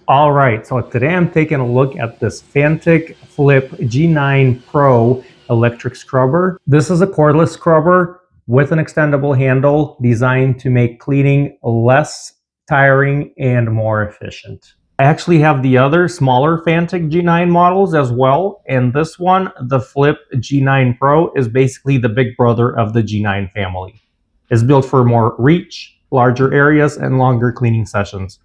All right, so today I'm taking a look at this Fanttik Flip G9 Pro electric scrubber. This is a cordless scrubber with an extendable handle designed to make cleaning less tiring and more efficient. I actually have the other smaller Fanttik G9 models as well, and this one, the Flip G9 Pro, is basically the big brother of the G9 family. It's built for more reach, larger areas, and longer cleaning sessions.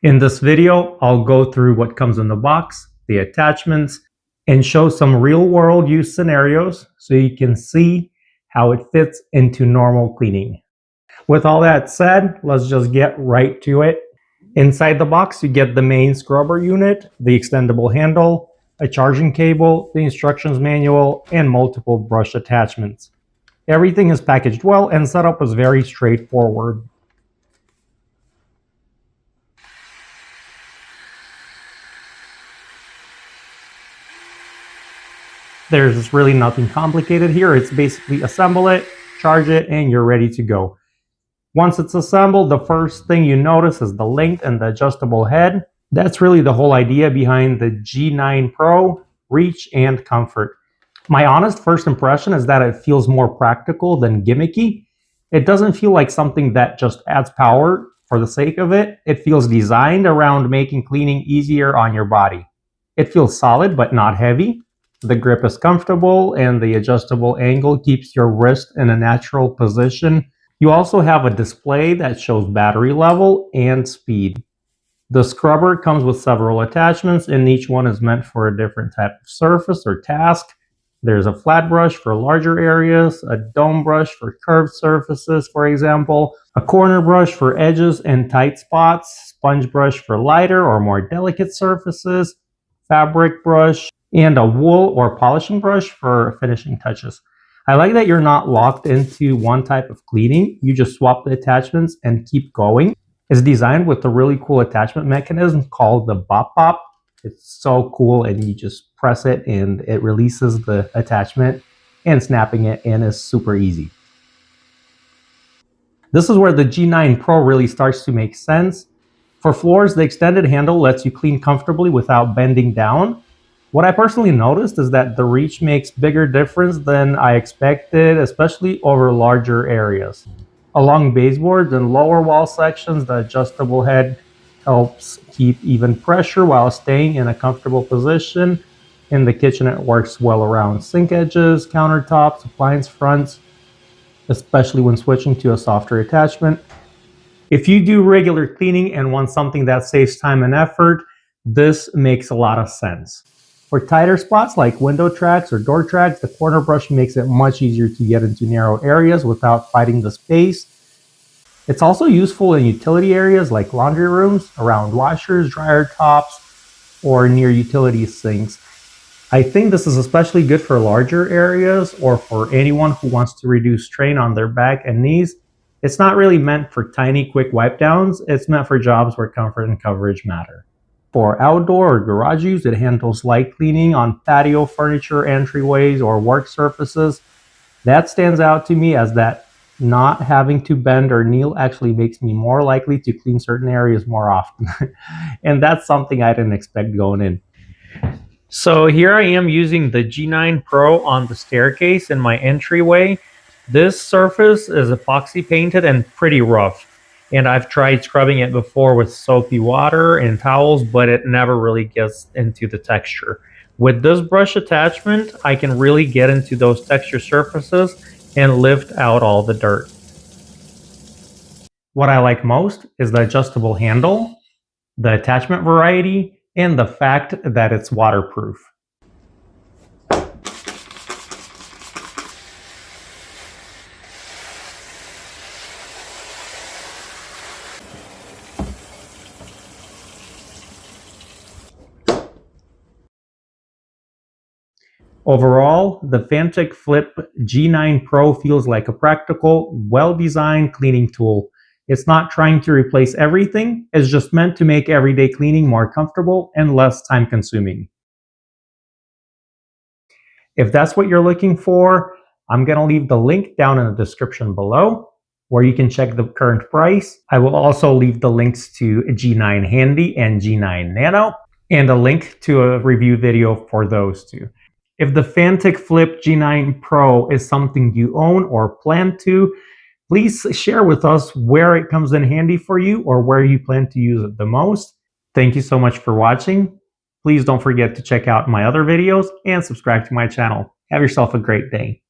In this video, I'll go through what comes in the box, the attachments, and show some real-world use scenarios so you can see how it fits into normal cleaning. With all that said, let's just get right to it. Inside the box, you get the main scrubber unit, the extendable handle, a charging cable, the instructions manual, and multiple brush attachments. Everything is packaged well and setup is very straightforward. There's really nothing complicated here. It's basically assemble it, charge it, and you're ready to go. Once it's assembled, the first thing you notice is the length and the adjustable head. That's really the whole idea behind the G9 Pro, reach and comfort. My honest first impression is that it feels more practical than gimmicky. It doesn't feel like something that just adds power for the sake of it. It feels designed around making cleaning easier on your body. It feels solid but not heavy. The grip is comfortable and the adjustable angle keeps your wrist in a natural position. You also have a display that shows battery level and speed. The scrubber comes with several attachments and each one is meant for a different type of surface or task. There's a flat brush for larger areas, a dome brush for curved surfaces, for example, a corner brush for edges and tight spots, sponge brush for lighter or more delicate surfaces, fabric brush, and a wool or polishing brush for finishing touches. I like that you're not locked into one type of cleaning. You just swap the attachments and keep going. It's designed with a really cool attachment mechanism called the Bop Pop. It's so cool, and you just press it and it releases the attachment, and snapping it in is super easy. This is where the G9 Pro really starts to make sense. For floors, the extended handle lets you clean comfortably without bending down. What I personally noticed is that the reach makes bigger difference than I expected, especially over larger areas. Along baseboards and lower wall sections, the adjustable head helps keep even pressure while staying in a comfortable position. In the kitchen, it works well around sink edges, countertops, appliance fronts, especially when switching to a softer attachment. If you do regular cleaning and want something that saves time and effort, this makes a lot of sense. For tighter spots like window tracks or door tracks, the corner brush makes it much easier to get into narrow areas without fighting the space. It's also useful in utility areas like laundry rooms, around washers, dryer tops, or near utility sinks. I think this is especially good for larger areas or for anyone who wants to reduce strain on their back and knees. It's not really meant for tiny, quick wipe downs. It's meant for jobs where comfort and coverage matter. For outdoor or garage use, it handles light cleaning on patio furniture, entryways, or work surfaces. That stands out to me as that not having to bend or kneel actually makes me more likely to clean certain areas more often. And that's something I didn't expect going in. So here I am using the G9 Pro on the staircase in my entryway. This surface is epoxy painted and pretty rough. And I've tried scrubbing it before with soapy water and towels, but it never really gets into the texture. With this brush attachment, I can really get into those texture surfaces and lift out all the dirt. What I like most is the adjustable handle, the attachment variety, and the fact that it's waterproof. Overall, the Fanttik Flip G9 Pro feels like a practical, well-designed cleaning tool. It's not trying to replace everything, it's just meant to make everyday cleaning more comfortable and less time-consuming. If that's what you're looking for, I'm going to leave the link down in the description below. where you can check the current price. I will also leave the links to G9 Handy and G9 Nano, and a link to a review video for those two. If the Fanttik Flip G9 Pro is something you own or plan to, please share with us where it comes in handy for you or where you plan to use it the most. Thank you so much for watching. Please don't forget to check out my other videos and subscribe to my channel. Have yourself a great day.